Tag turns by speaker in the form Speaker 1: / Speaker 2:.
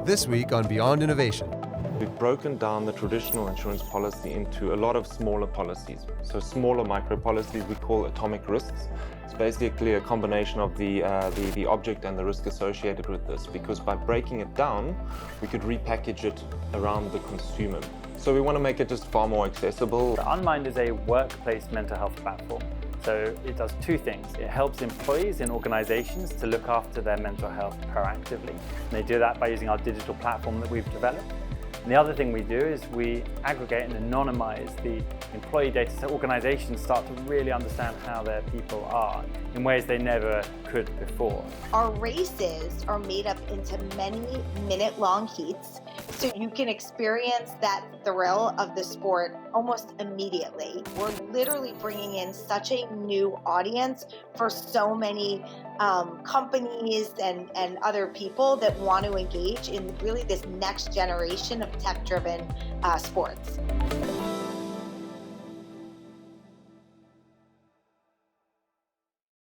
Speaker 1: This week on Beyond Innovation.
Speaker 2: We've broken down the traditional insurance policy into a lot of smaller policies. So smaller micro policies we call atomic risks. It's basically a combination of the object and the risk associated with this, because by breaking it down, we could repackage it around the consumer. So we want to make it just far more accessible.
Speaker 3: Unmind is a workplace mental health platform. So it does two things. It helps employees in organizations to look after their mental health proactively. And they do that by using our digital platform that we've developed. And the other thing we do is we aggregate and anonymize the employee data so organizations start to really understand how their people are in ways they never could before.
Speaker 4: Our races are made up into many minute-long heats, so you can experience that thrill of the sport almost immediately. We're literally bringing in such a new audience for so many companies and other people that want to engage in really this next generation of tech-driven sports.